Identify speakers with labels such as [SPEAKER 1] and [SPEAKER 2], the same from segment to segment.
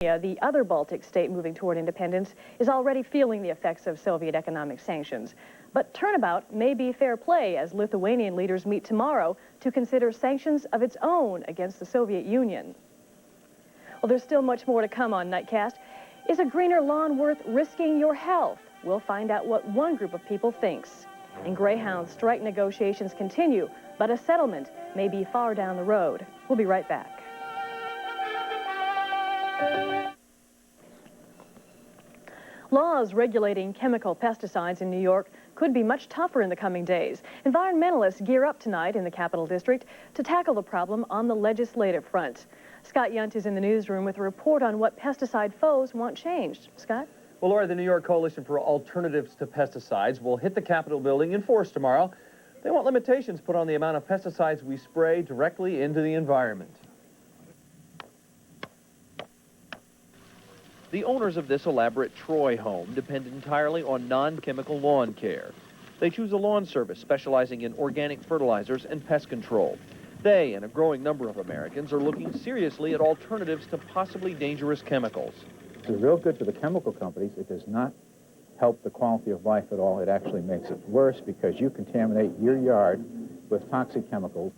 [SPEAKER 1] The other Baltic state moving toward independence is already feeling the effects of Soviet economic sanctions. But turnabout may be fair play as Lithuanian leaders meet tomorrow to consider sanctions of its own against the Soviet Union. Well, there's still much more to come on Nightcast. Is a greener lawn worth risking your health? We'll find out what one group of people thinks. And Greyhound strike negotiations continue, but a settlement may be far down the road. We'll be right back. Laws regulating chemical pesticides in New York could be much tougher in the coming days. Environmentalists gear up tonight in the Capital District to tackle the problem on the legislative front. Scott Yunt is in the newsroom with a report on what pesticide foes want changed. Scott?
[SPEAKER 2] Well, Laura, the New York Coalition for Alternatives to Pesticides will hit the Capitol building in force tomorrow. They want limitations put on the amount of pesticides we spray directly into the environment. The owners of this elaborate Troy home depend entirely on non-chemical lawn care. They choose a lawn service specializing in organic fertilizers and pest control. They and a growing number of Americans are looking seriously at alternatives to possibly dangerous chemicals.
[SPEAKER 3] It's real good for the chemical companies. It does not help the quality of life at all. It actually makes it worse because you contaminate your yard with toxic chemicals.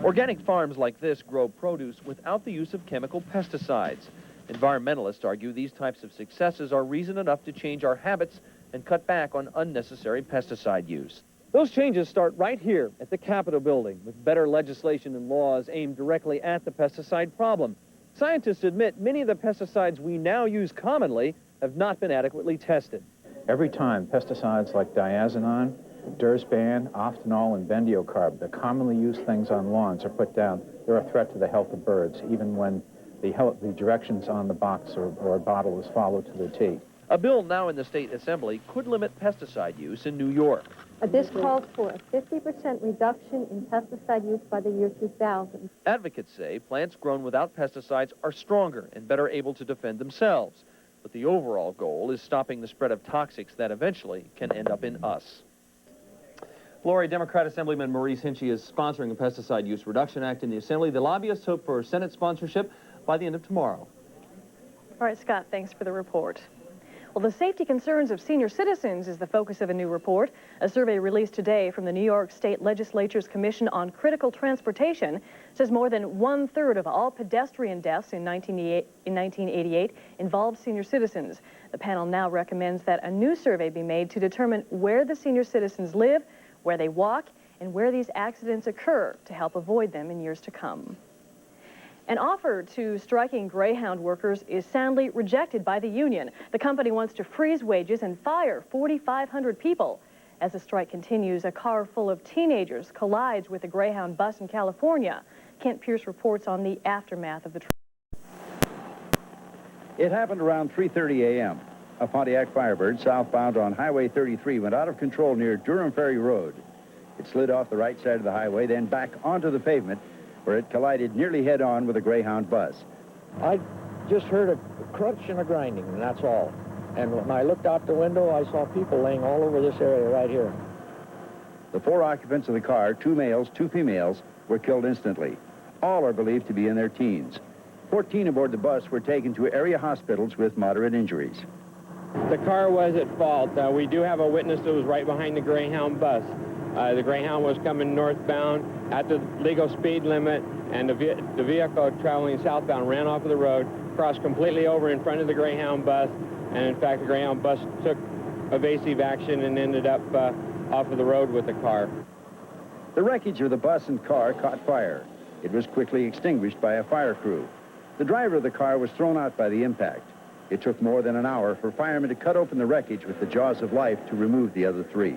[SPEAKER 2] Organic farms like this grow produce without the use of chemical pesticides. Environmentalists argue these types of successes are reason enough to change our habits and cut back on unnecessary pesticide use. Those changes start right here at the Capitol building with better legislation and laws aimed directly at the pesticide problem. Scientists admit many of the pesticides we now use commonly have not been adequately tested.
[SPEAKER 3] Every time pesticides like diazinon, dursban, optinol, and bendiocarb, the commonly used things on lawns, are put down, they're a threat to the health of birds, even when the directions on the box or bottle is followed to the T.
[SPEAKER 2] A bill now in the state assembly could limit pesticide use in New York.
[SPEAKER 4] This calls for a 50% reduction in pesticide use by the year 2000.
[SPEAKER 2] Advocates say plants grown without pesticides are stronger and better able to defend themselves. But the overall goal is stopping the spread of toxics that eventually can end up in us. Lori, Democrat Assemblyman Maurice Hinchey is sponsoring the Pesticide Use Reduction Act in the Assembly. The lobbyists hope for Senate sponsorship by the end of tomorrow.
[SPEAKER 1] All right, Scott, thanks for the report. Well, the safety concerns of senior citizens is the focus of a new report. A survey released today from the New York State Legislature's Commission on Critical Transportation says more than one-third of all pedestrian deaths in 1988 involved senior citizens. The panel now recommends that a new survey be made to determine where the senior citizens live, where they walk, and where these accidents occur to help avoid them in years to come. An offer to striking Greyhound workers is soundly rejected by the union. The company wants to freeze wages and fire 4,500 people. As the strike continues, a car full of teenagers collides with a Greyhound bus in California. Kent Pierce reports on the aftermath of the tragedy.
[SPEAKER 5] It happened around 3:30 a.m. A Pontiac Firebird southbound on Highway 33 went out of control near Durham Ferry Road. It slid off the right side of the highway, then back onto the pavement, where it collided nearly head-on with a Greyhound bus.
[SPEAKER 6] I just heard a crunch and a grinding, and that's all. And when I looked out the window, I saw people laying all over this area right here.
[SPEAKER 5] The 4 occupants of the car, 2 males, 2 females, were killed instantly. All are believed to be in their teens. 14 aboard the bus were taken to area hospitals with moderate injuries.
[SPEAKER 7] The car was at fault. We do have a witness that was right behind the Greyhound bus. The Greyhound was coming northbound at the legal speed limit, and the vehicle traveling southbound ran off of the road, crossed completely over in front of the Greyhound bus, and in fact the Greyhound bus took evasive action and ended up off of the road with the car.
[SPEAKER 5] The wreckage of the bus and car caught fire. It was quickly extinguished by a fire crew. The driver of the car was thrown out by the impact. It took more than an hour for firemen to cut open the wreckage with the jaws of life to remove the other 3.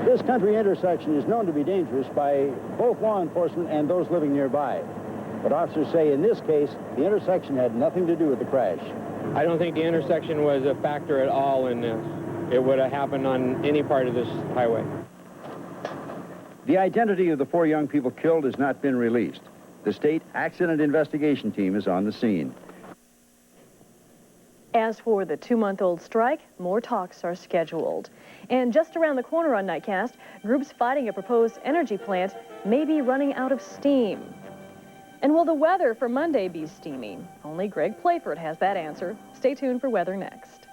[SPEAKER 8] This country intersection is known to be dangerous by both law enforcement and those living nearby. But officers say in this case, the intersection had nothing to do with the crash.
[SPEAKER 7] I don't think the intersection was a factor at all in this. It would have happened on any part of this highway.
[SPEAKER 5] The identity of the 4 young people killed has not been released. The state accident investigation team is on the scene.
[SPEAKER 1] As for the 2-month-old strike, more talks are scheduled. And just around the corner on Nightcast, groups fighting a proposed energy plant may be running out of steam. And will the weather for Monday be steamy? Only Greg Playford has that answer. Stay tuned for weather next.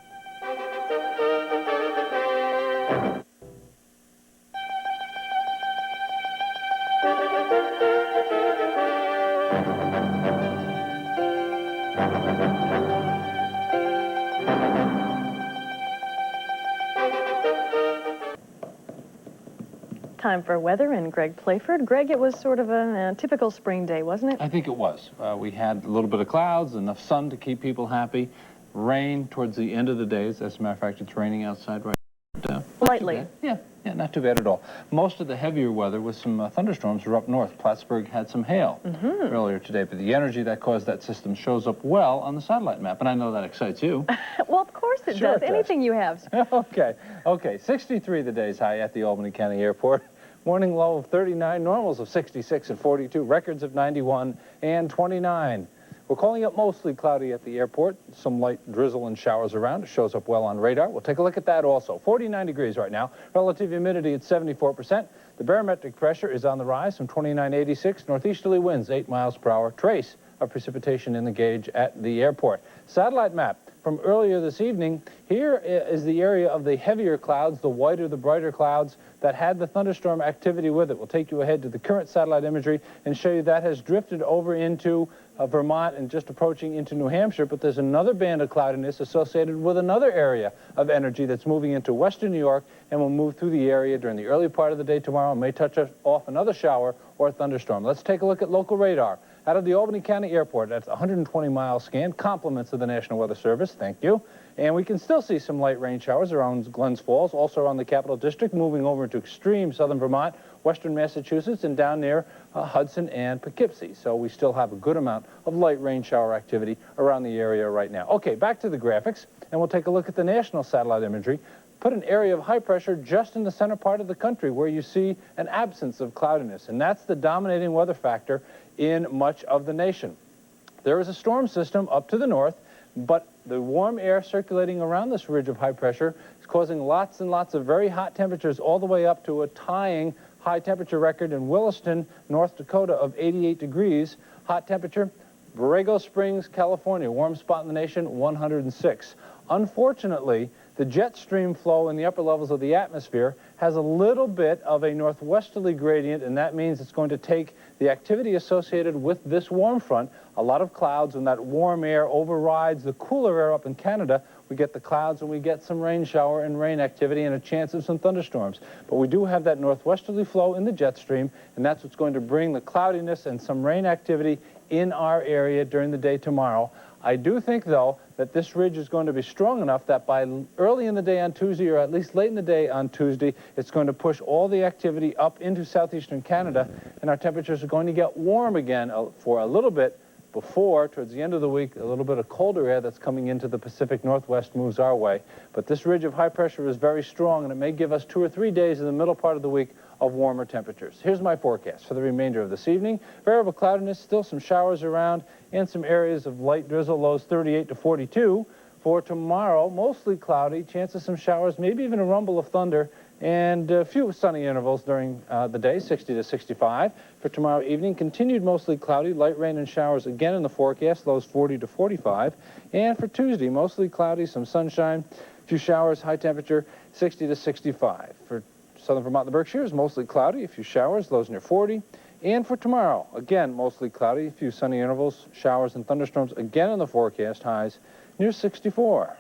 [SPEAKER 1] Time for weather and Greg Playford. Greg, it was sort of a typical spring day, wasn't it?
[SPEAKER 9] I think it was. We had a little bit of clouds, enough sun to keep people happy. Rain towards the end of the days. As a matter of fact, it's raining outside right now.
[SPEAKER 1] Lightly.
[SPEAKER 9] Yeah, not too bad at all. Most of the heavier weather with some thunderstorms were up north. Plattsburgh had some hail earlier today, but the energy that caused that system shows up well on the satellite map, and I know that excites you.
[SPEAKER 1] Well, of course it
[SPEAKER 9] Sure
[SPEAKER 1] does.
[SPEAKER 9] it does.
[SPEAKER 1] Anything you have.
[SPEAKER 9] Okay. 63 the day's high at the Albany County Airport. Morning low of 39, normals of 66 and 42, records of 91 and 29. We're calling it mostly cloudy at the airport. Some light drizzle and showers around. It shows up well on radar. We'll take a look at that also. 49 degrees right now. Relative humidity at 74%. The barometric pressure is on the rise from 2986. Northeasterly winds 8 miles per hour. Trace of precipitation in the gauge at the airport. Satellite map from earlier this evening. Here is the area of the heavier clouds, the whiter, the brighter clouds that had the thunderstorm activity with it. We'll take you ahead to the current satellite imagery and show you that has drifted over into Vermont and just approaching into New Hampshire, but there's another band of cloudiness associated with another area of energy that's moving into western New York and will move through the area during the early part of the day tomorrow and may touch off another shower or thunderstorm. Let's take a look at local radar. Out of the Albany County Airport, that's 120-mile scan, compliments of the National Weather Service, thank you. And we can still see some light rain showers around Glens Falls, also around the Capital District, moving over into extreme southern Vermont, western Massachusetts, and down near Hudson and Poughkeepsie. So we still have a good amount of light rain shower activity around the area right now. Okay, back to the graphics, and we'll take a look at the national satellite imagery. Put an area of high pressure just in the center part of the country where you see an absence of cloudiness, and that's the dominating weather factor in much of the nation. There is a storm system up to the north, but the warm air circulating around this ridge of high pressure is causing lots and lots of very hot temperatures all the way up to a tying high temperature record in Williston, North Dakota of 88 degrees. Hot temperature, Borrego Springs, California, warm spot in the nation, 106. Unfortunately, the jet stream flow in the upper levels of the atmosphere has a little bit of a northwesterly gradient, and that means it's going to take the activity associated with this warm front, a lot of clouds, and that warm air overrides the cooler air up in Canada. We get the clouds and we get some rain shower and rain activity and a chance of some thunderstorms. But we do have that northwesterly flow in the jet stream, and that's what's going to bring the cloudiness and some rain activity in our area during the day tomorrow. I do think, though, that this ridge is going to be strong enough that by early in the day on Tuesday, or at least late in the day on Tuesday, it's going to push all the activity up into southeastern Canada, and our temperatures are going to get warm again for a little bit before, towards the end of the week, a little bit of colder air that's coming into the Pacific Northwest moves our way. But this ridge of high pressure is very strong, and it may give us 2 or 3 days in the middle part of the week of warmer temperatures. Here's my forecast for the remainder of this evening. Variable cloudiness, still some showers around, and some areas of light drizzle, lows 38 to 42. For tomorrow, mostly cloudy, chance of some showers, maybe even a rumble of thunder, and a few sunny intervals during the day, 60 to 65. For tomorrow evening, continued mostly cloudy, light rain and showers again in the forecast, lows 40 to 45. And for Tuesday, mostly cloudy, some sunshine, a few showers, high temperature, 60 to 65. For southern Vermont and the Berkshires, mostly cloudy, a few showers, lows near 40. And for tomorrow, again, mostly cloudy, a few sunny intervals, showers and thunderstorms again in the forecast, highs near 64.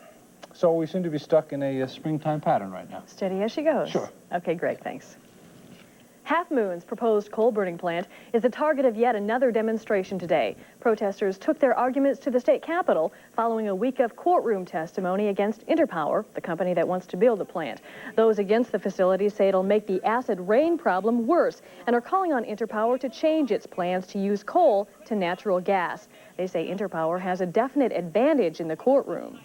[SPEAKER 9] So we seem to be stuck in a springtime pattern right now.
[SPEAKER 1] Steady as she goes.
[SPEAKER 9] Sure.
[SPEAKER 1] Okay, Greg, thanks. Half Moon's proposed coal-burning plant is the target of yet another demonstration today. Protesters took their arguments to the state capitol following a week of courtroom testimony against Interpower, the company that wants to build the plant. Those against the facility say it'll make the acid rain problem worse and are calling on Interpower to change its plans to use coal to natural gas. They say Interpower has a definite advantage in the courtroom.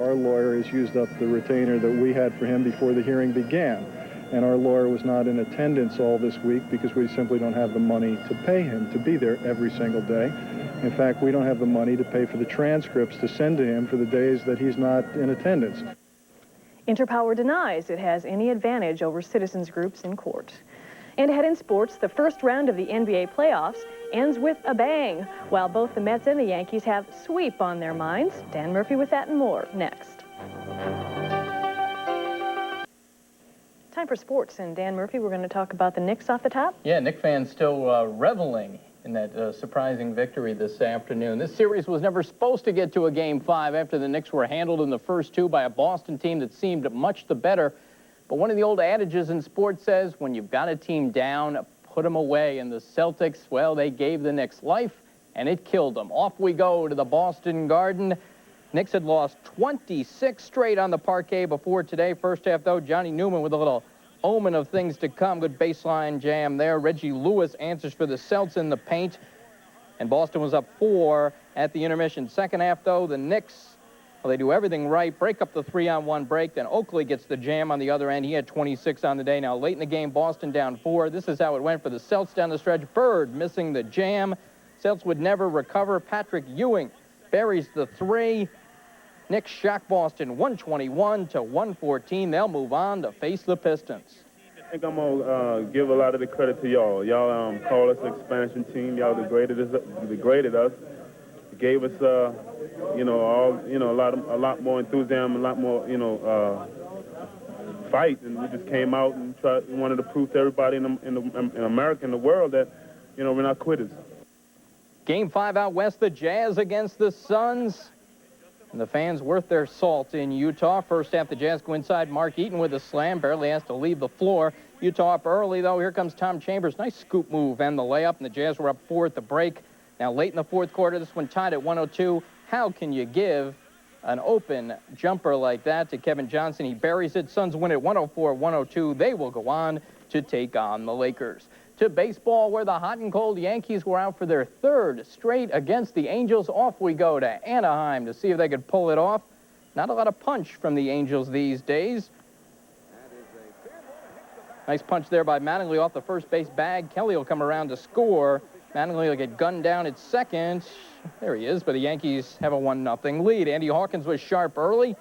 [SPEAKER 10] Our lawyer has used up the retainer that we had for him before the hearing began. And our lawyer was not in attendance all this week because we simply don't have the money to pay him to be there every single day. In fact, we don't have the money to pay for the transcripts to send to him for the days that he's not in attendance.
[SPEAKER 1] Interpower denies it has any advantage over citizens groups in court. And ahead in sports, the first round of the NBA playoffs ends with a bang, while both the Mets and the Yankees have sweep on their minds. Dan Murphy with that and more next. Time for sports, and Dan Murphy, we're going to talk about the Knicks off the top.
[SPEAKER 11] Yeah, Knicks fans still reveling in that surprising victory this afternoon. This series was never supposed to get to a Game 5 after the Knicks were handled in the first two by a Boston team that seemed much the better. But one of the old adages in sports says when you've got a team down, put them away. And the Celtics, well, they gave the Knicks life, and it killed them. Off we go to the Boston Garden. Knicks had lost 26 straight on the parquet before today. First half, though, Johnny Newman with a little omen of things to come. Good baseline jam there. Reggie Lewis answers for the Celts in the paint. And Boston was up 4 at the intermission. Second half, though, the Knicks, well, they do everything right. Break up the 3-on-1 break. Then Oakley gets the jam on the other end. He had 26 on the day. Now, late in the game, Boston down 4. This is how it went for the Celts down the stretch. Bird missing the jam. Celts would never recover. Patrick Ewing buries the 3. Knicks shock Boston 121 to 114. They'll move on to face the Pistons.
[SPEAKER 12] I think I'm going to give a lot of the credit to y'all. Y'all call us an expansion team. Y'all degraded us. Gave us, a lot more enthusiasm, a lot more, fight. And we just came out and wanted to prove to everybody in America, in the world, that, we're not quitters.
[SPEAKER 11] Game 5 out west, the Jazz against the Suns. And the fans worth their salt in Utah. First half, the Jazz go inside. Mark Eaton with a slam. Barely has to leave the floor. Utah up early, though. Here comes Tom Chambers. Nice scoop move and the layup. And the Jazz were up 4 at the break. Now, late in the fourth quarter, this one tied at 102. How can you give an open jumper like that to Kevin Johnson? He buries it. Suns win at 104-102. They will go on to take on the Lakers. To baseball, where the hot and cold Yankees were out for their 3rd straight against the Angels. Off we go to Anaheim to see if they could pull it off. Not a lot of punch from the Angels these days. Nice punch there by Mattingly off the first base bag. Kelly will come around to score. Mattingly will get gunned down at second. There he is, but the Yankees have a 1-0 lead. Andy Hawkins was sharp early.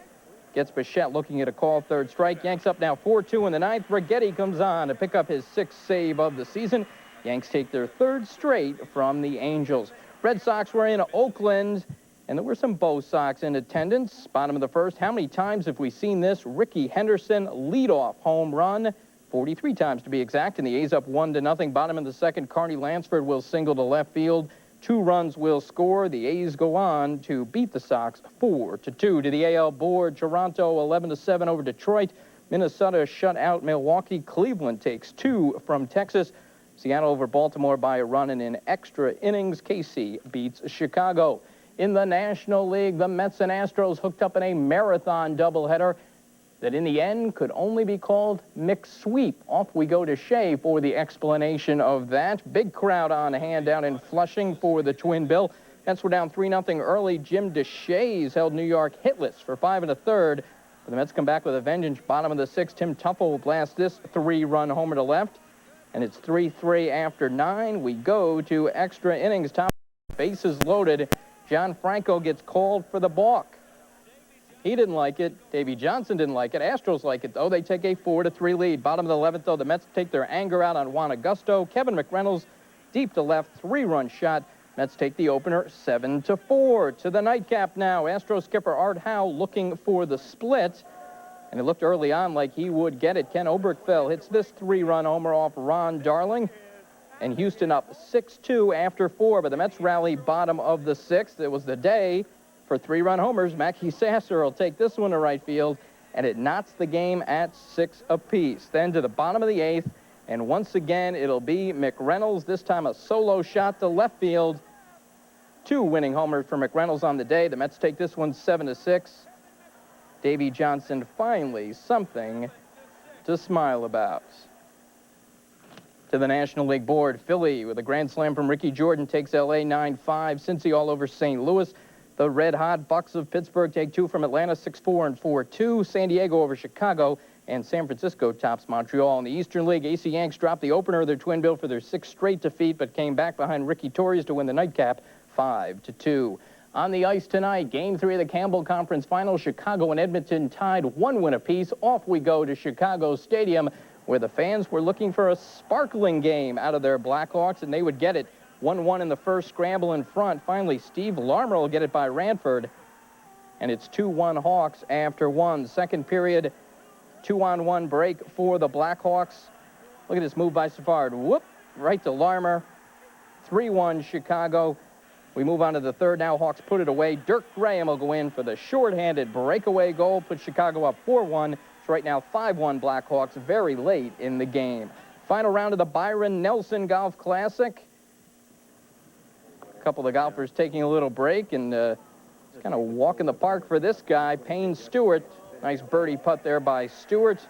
[SPEAKER 11] Gets Bichette looking at a call, 3rd strike. Yanks up now 4-2 in the 9th. Righetti comes on to pick up his 6th save of the season. Yanks take their 3rd straight from the Angels. Red Sox were in Oakland, and there were some Bo Sox in attendance. Bottom of the first. How many times have we seen this? Ricky Henderson leadoff home run. 43 times to be exact, and the A's up 1-0. Bottom of the second, Carney Lansford will single to left field. 2 runs will score. The A's go on to beat the Sox 4-2. To the AL board, Toronto 11-7 over Detroit. Minnesota shut out Milwaukee. Cleveland takes 2 from Texas. Seattle over Baltimore by a run, and in extra innings, KC beats Chicago. In the National League, the Mets and Astros hooked up in a marathon doubleheader that in the end could only be called mixed sweep. Off we go to Shea for the explanation of that. Big crowd on hand down in Flushing for the Twin Bill. Mets were down 3-0 early. Jim DeShays held New York hitless for 5 1/3. But the Mets come back with a vengeance. Bottom of the 6th, Tim Tuffle will blast this 3-run homer to left. And it's 3-3 after 9. We go to extra innings. Top bases loaded. John Franco gets called for the balk. He didn't like it. Davey Johnson didn't like it. Astros like it, though. They take a 4-3 lead. Bottom of the 11th, though, the Mets take their anger out on Juan Augusto. Kevin McReynolds, deep to left, 3-run shot. Mets take the opener 7-4. To the nightcap now. Astros skipper Art Howe looking for the split. And it looked early on like he would get it. Ken Oberkfell hits this 3-run homer off Ron Darling. And Houston up 6-2 after 4. But the Mets rally bottom of the 6th. It was the day for 3-run homers. Mackey Sasser will take this one to right field, and it knots the game at 6 apiece. Then to the bottom of the 8th, and once again, it'll be McReynolds, this time a solo shot to left field. 2 winning homers for McReynolds on the day. The Mets take this one 7-6. Davey Johnson finally something to smile about. To the National League board, Philly with a grand slam from Ricky Jordan takes L.A. 9-5. Cincy all over St. Louis. The red-hot Bucks of Pittsburgh take 2 from Atlanta, 6-4 and 4-2. San Diego over Chicago, and San Francisco tops Montreal. In the Eastern League, AC Yanks dropped the opener of their twin bill for their 6th straight defeat, but came back behind Ricky Torres to win the nightcap 5-2. On the ice tonight, Game 3 of the Campbell Conference Final, Chicago and Edmonton tied 1 win apiece. Off we go to Chicago Stadium, where the fans were looking for a sparkling game out of their Blackhawks, and they would get it. 1-1 in the first, scramble in front. Finally, Steve Larmer will get it by Ranford. And it's 2-1 Hawks after 1. Second period, 2-on-1 break for the Blackhawks. Look at this move by Savard. Whoop, right to Larmer. 3-1 Chicago. We move on to the third now. Hawks put it away. Dirk Graham will go in for the shorthanded breakaway goal. Put Chicago up 4-1. It's right now 5-1 Blackhawks very late in the game. Final round of the Byron Nelson Golf Classic. A couple of golfers taking a little break, and it's kind of walk in the park for this guy, Payne Stewart. Nice birdie putt there by Stewart.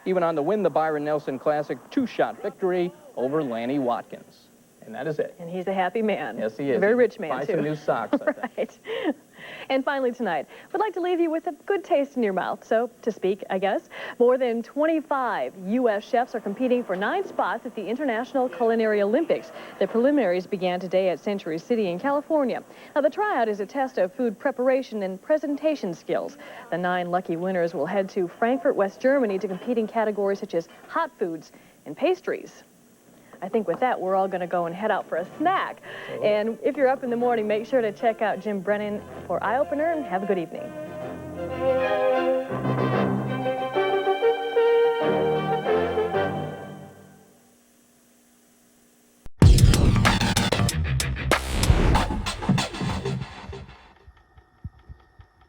[SPEAKER 11] He went on to win the Byron Nelson Classic 2-shot victory over Lanny Watkins. And that is it.
[SPEAKER 1] And he's a happy man.
[SPEAKER 11] Yes, he is.
[SPEAKER 1] A very rich man,
[SPEAKER 11] Buy
[SPEAKER 1] too.
[SPEAKER 11] some new socks, I think.
[SPEAKER 1] Right. And finally tonight, we'd like to leave you with a good taste in your mouth, so to speak, I guess. More than 25 U.S. chefs are competing for 9 spots at the International Culinary Olympics. The preliminaries began today at Century City in California. Now, the tryout is a test of food preparation and presentation skills. The 9 lucky winners will head to Frankfurt, West Germany to compete in categories such as hot foods and pastries. I think with that, we're all going to go and head out for a snack. And if you're up in the morning, make sure to check out Jim Brennan for Eye Opener, and have a good evening.